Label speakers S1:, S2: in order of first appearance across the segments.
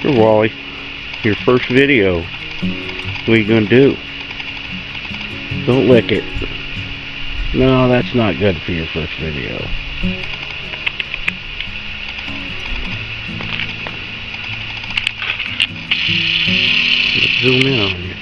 S1: Here, Wally, your first video. What are you gonna do? Don't lick it. No, that's not good for your first video. Let's zoom in on you.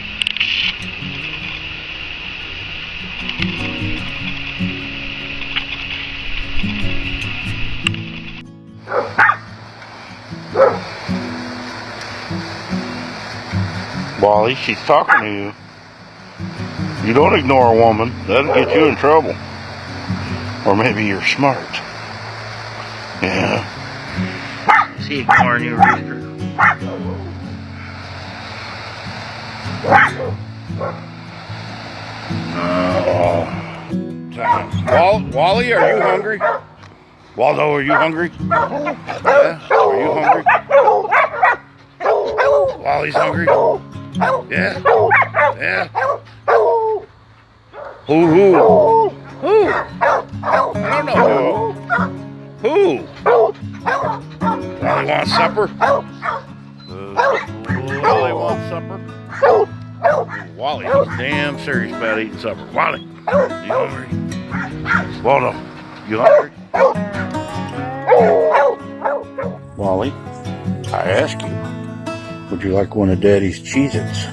S1: Wally, she's talking to you. You don't ignore a woman. That'll get you in trouble. Or maybe you're smart. Yeah. Is he ignoring you, Rooster? Wally, are you hungry? Waldo, are you hungry? Yeah? Are you hungry? Wally's hungry? Yeah? Yeah? Who? Who? I don't know who. Who? Wally wants supper? Wally wants supper? Wally, he's damn serious about eating supper. Wally, you hungry? Waldo, you hungry? Wally, I ask you, would you like one of Daddy's Cheez-Its?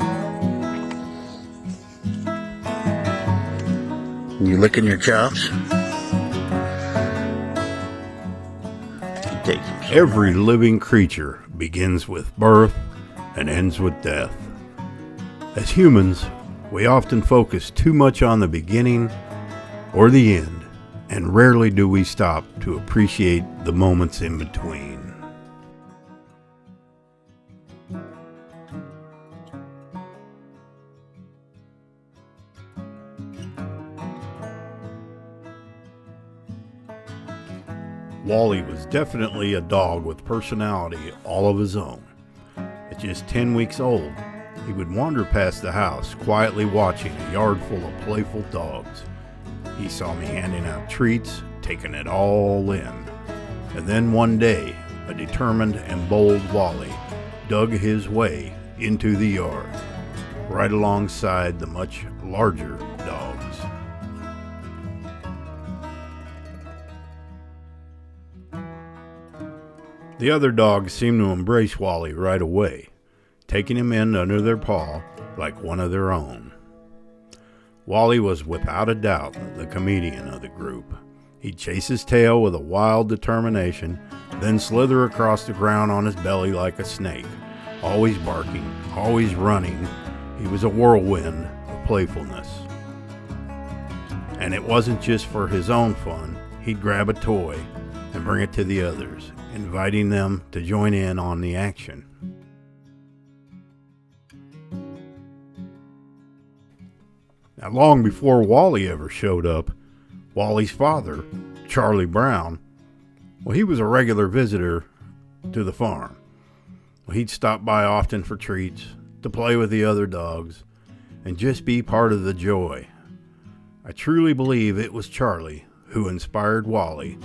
S1: You licking your chops?
S2: Every living creature begins with birth and ends with death. As humans, we often focus too much on the beginning or the end, and rarely do we stop to appreciate the moments in between. Wally was definitely a dog with personality all of his own. At just 10 weeks old, he would wander past the house, quietly watching a yard full of playful dogs. He saw me handing out treats, taking it all in. And then one day, a determined and bold Wally dug his way into the yard, right alongside the much larger dogs. The other dogs seemed to embrace Wally right away, taking him in under their paw like one of their own. Wally was without a doubt the comedian of the group. He'd chase his tail with a wild determination, then slither across the ground on his belly like a snake, always barking, always running. He was a whirlwind of playfulness. And it wasn't just for his own fun. He'd grab a toy and bring it to the others, inviting them to join in on the action. Now, long before Wally ever showed up, Wally's father, Charlie Brown, well, he was a regular visitor to the farm. Well, he'd stop by often for treats, to play with the other dogs, and just be part of the joy. I truly believe it was Charlie who inspired Wally,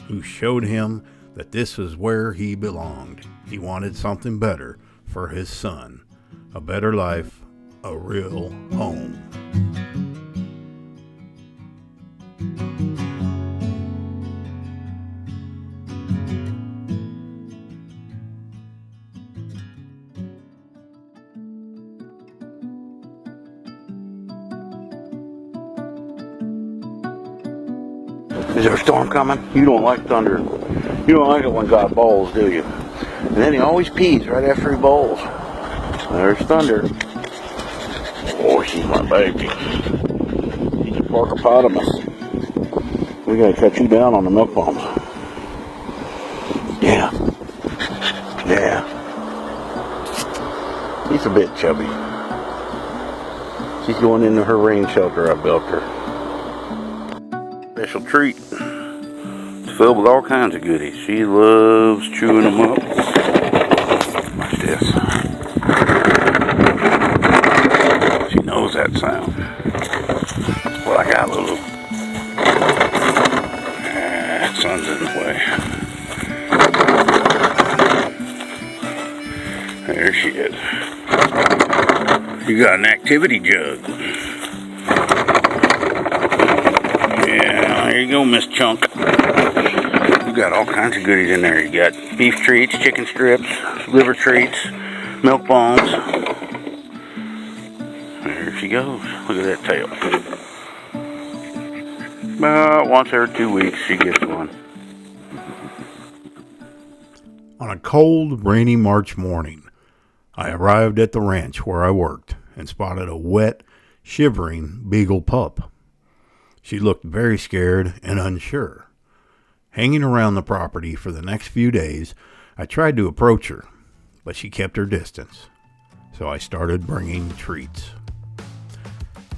S2: who showed him that this was where he belonged, He wanted something better for his son. A better life, a real home.
S1: Is there a storm coming? You don't like thunder. You don't like it when God bowls, do you? And then he always pees right after he bowls. There's thunder. Oh, she's my baby. She's a porcopotamus. We gotta cut you down on the milk bombs. Yeah. Yeah. She's a bit chubby. She's going into her rain shelter I built her. Special treat. It's filled with all kinds of goodies. She loves chewing them up. Watch this. She knows that sound. What I got, Lulu? Sun's in the way. There she is. You got an activity jug. Yeah, there you go, Miss Chunk. You got all kinds of goodies in there. You got beef treats, chicken strips, liver treats, milk bombs. There she goes. Look at that tail. About once every 2 weeks she gets one.
S2: On a cold, rainy March morning, I arrived at the ranch where I worked and spotted a wet, shivering beagle pup. She looked very scared and unsure. Hanging around the property for the next few days, I tried to approach her, but she kept her distance. So I started bringing treats.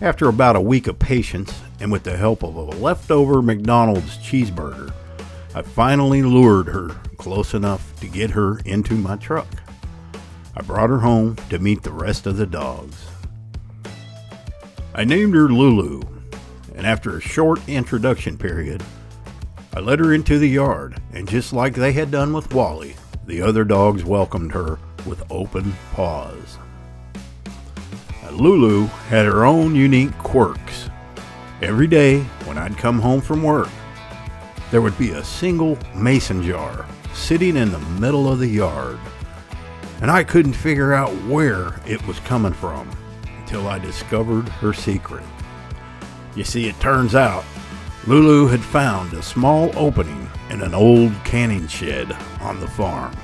S2: After about a week of patience, and with the help of a leftover McDonald's cheeseburger, I finally lured her close enough to get her into my truck. I brought her home to meet the rest of the dogs. I named her Lulu, and after a short introduction period, I led her into the yard, and just like they had done with Wally, the other dogs welcomed her with open paws. Lulu had her own unique quirks. Every day when I'd come home from work, there would be a single mason jar sitting in the middle of the yard, and I couldn't figure out where it was coming from until I discovered her secret. You see, it turns out Lulu had found a small opening in an old canning shed on the farm.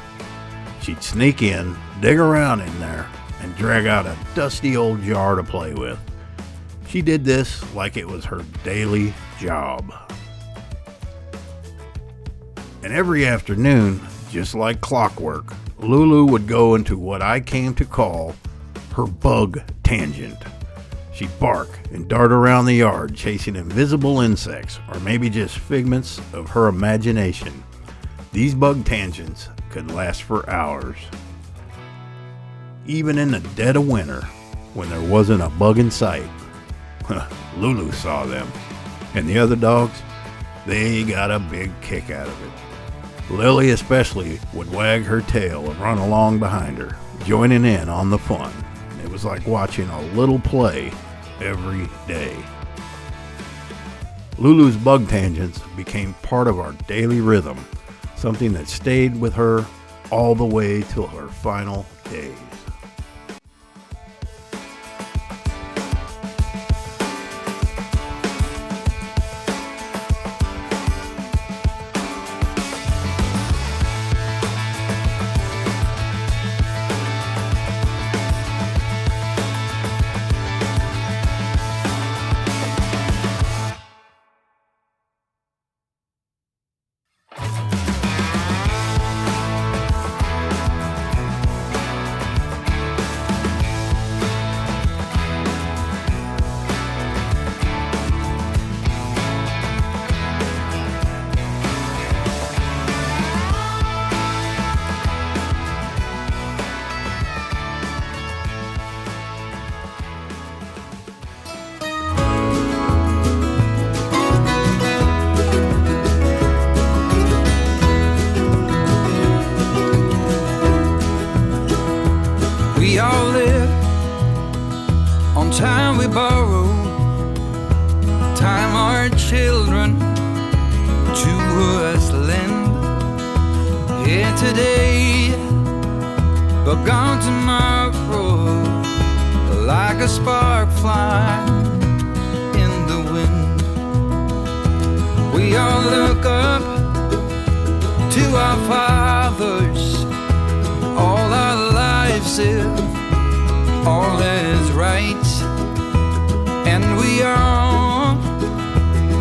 S2: She'd sneak in, dig around in there, and drag out a dusty old jar to play with. She did this like it was her daily job. And every afternoon, just like clockwork, Lulu would go into what I came to call her bug tangent. She'd bark and dart around the yard chasing invisible insects or maybe just figments of her imagination. These bug tangents could last for hours. Even in the dead of winter, when there wasn't a bug in sight, Lulu saw them. And the other dogs, they got a big kick out of it. Lily especially would wag her tail and run along behind her, joining in on the fun. It was like watching a little play every day. Lulu's bug tangents became part of our daily rhythm, something that stayed with her all the way till her final days.
S3: Time we borrow, time our children to us lend. Here today, but gone tomorrow, like a spark flying in the wind. We all look up to our fathers, all our lives if all is right, and we all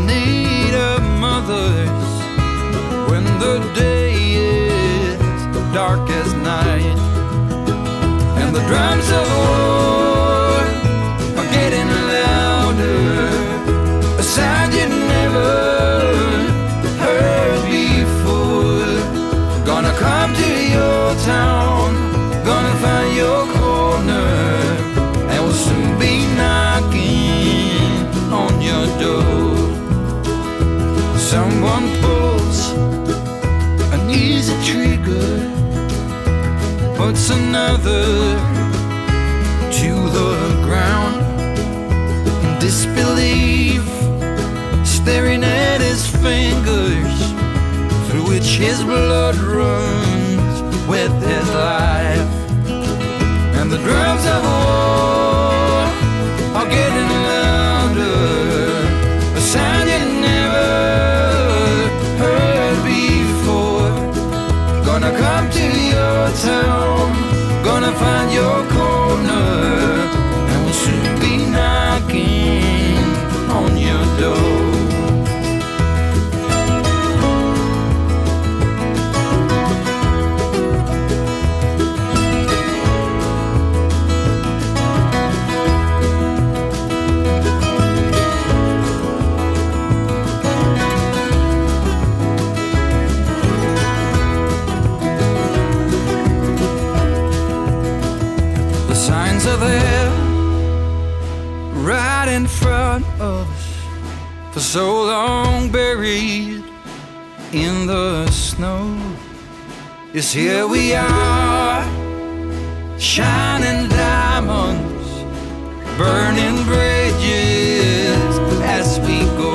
S3: need our mothers when the day is dark as night, and the drums of war are getting louder, a sound you never heard before. Gonna come to your town, gonna find your corner, and we'll soon be knocking on your door. Someone pulls an easy trigger, puts another to the ground in disbelief, staring at his fingers through which his blood runs with his life. And the drums of war are getting louder, a sound you never heard before. Gonna come to your town, gonna find your corner, and we'll soon be knocking on your door. Are there right in front of us, for so long buried in the snow. Yes, here we are, shining diamonds, burning bridges as we go.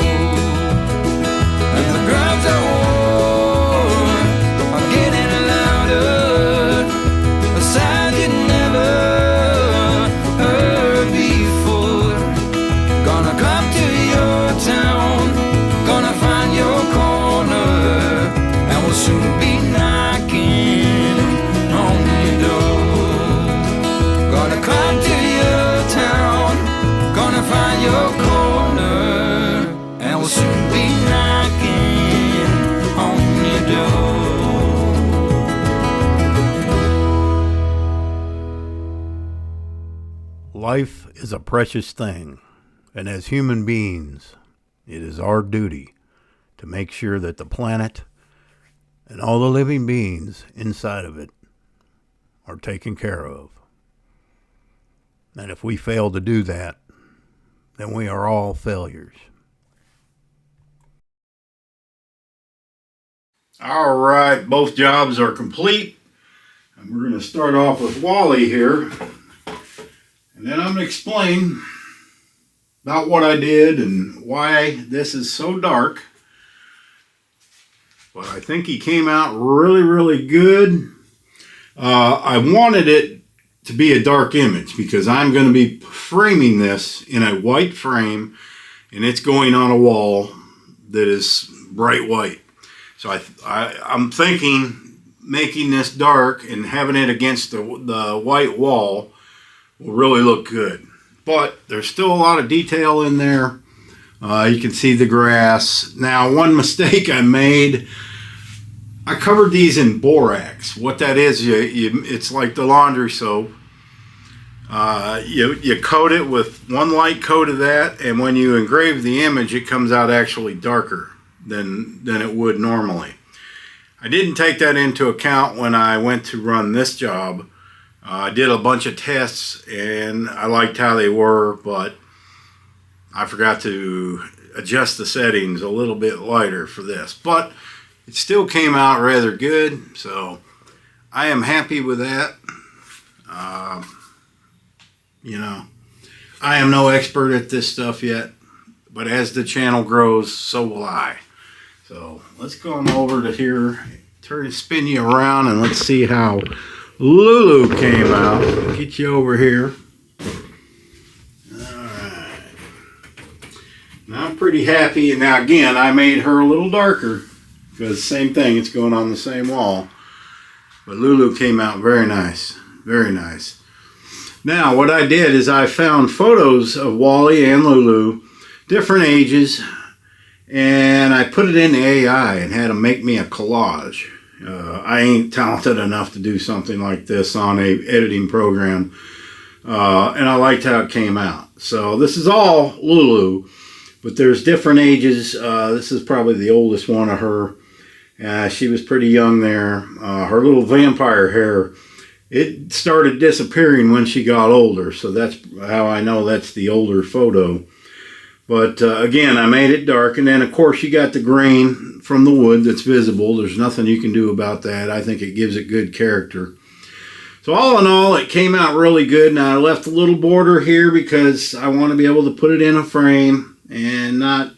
S3: And the drums of war are getting louder, a sound you never heard before. Gonna come to your town, gonna find your corner, and we'll soon be knocking on your door. Gonna come to your town, gonna find your corner, and we'll soon be knocking on your door.
S2: Life is a precious thing, and as human beings, it is our duty to make sure that the planet and all the living beings inside of it are taken care of. And if we fail to do that, then we are all failures. All right, both jobs are complete. And we're going to start off with Wally here. And then I'm going to explain about what I did and why this is so dark. But I think he came out really, really good. I wanted it to be a dark image because I'm going to be framing this in a white frame, and it's going on a wall that is bright white. So I'm thinking making this dark and having it against the white wall will really look good. But there's still a lot of detail in there. You can see the grass. Now, one mistake I made, I covered these in borax. What that is, it's like the laundry soap. You coat it with one light coat of that, and when you engrave the image, it comes out actually darker than it would normally. I didn't take that into account when I went to run this job. I did a bunch of tests, and I liked how they were, but I forgot to adjust the settings a little bit lighter for this. But it still came out rather good, so I am happy with that. I am no expert at this stuff yet, but as the channel grows, so will I. So let's go on over to here, spin you around, and let's see how Lulu came out. Get you over here. Alright. Now I'm pretty happy. And now again, I made her a little darker because same thing, it's going on the same wall. But Lulu came out very nice. Very nice. Now what I did is I found photos of Wally and Lulu, different ages, and I put it in the AI and had them make me a collage. I ain't talented enough to do something like this on a editing program, and I liked how it came out. So this is all Lulu, but there's different ages. This is probably the oldest one of her. She was pretty young there. Her little vampire hair, it started disappearing when she got older, so that's how I know that's the older photo. But again, I made it dark, and then of course you got the grain from the wood that's visible. There's nothing you can do about that. I think it gives it good character. So all in all, it came out really good. Now I left a little border here because I want to be able to put it in a frame and not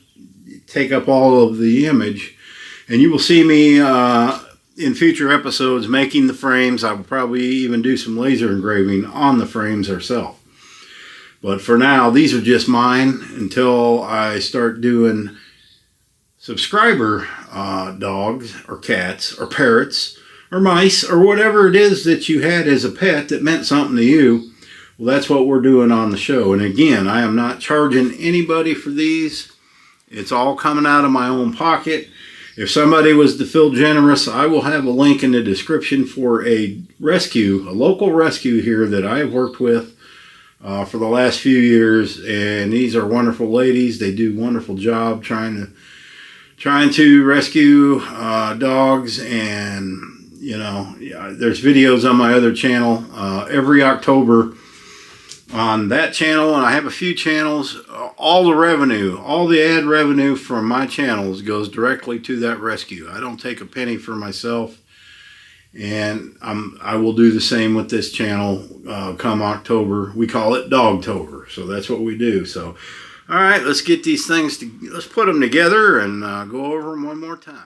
S2: take up all of the image. And you will see me in future episodes making the frames. I will probably even do some laser engraving on the frames herself. But for now, these are just mine until I start doing subscriber dogs or cats or parrots or mice or whatever it is that you had as a pet that meant something to you. Well, that's what we're doing on the show. And again, I am not charging anybody for these. It's all coming out of my own pocket. If somebody was to feel generous, I will have a link in the description for a rescue, a local rescue here that I have worked with for the last few years, and these are wonderful ladies. They do a wonderful job trying to rescue dogs, and you know, there's videos on my other channel every October on that channel, and I have a few channels. All the revenue, all the ad revenue from my channels goes directly to that rescue. I don't take a penny for myself. And I will do the same with this channel come October. We call it Dogtober, so that's what we do. So, all right, let's get these things, let's put them together and go over them one more time.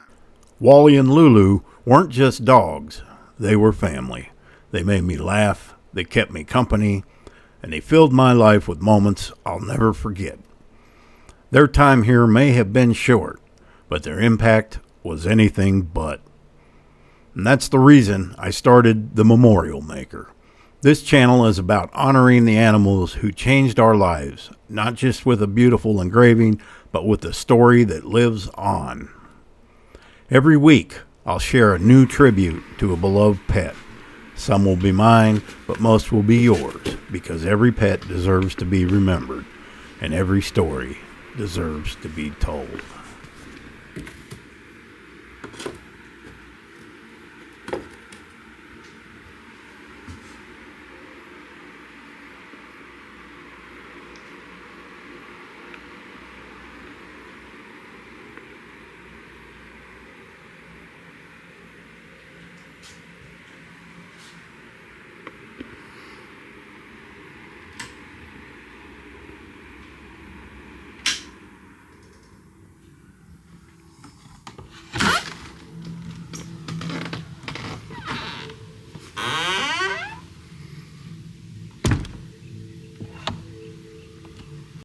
S2: Wally and Lulu weren't just dogs. They were family. They made me laugh, they kept me company, and they filled my life with moments I'll never forget. Their time here may have been short, but their impact was anything but. And that's the reason I started The Memorial Maker. This channel is about honoring the animals who changed our lives, not just with a beautiful engraving, but with a story that lives on. Every week, I'll share a new tribute to a beloved pet. Some will be mine, but most will be yours, because every pet deserves to be remembered, and every story deserves to be told.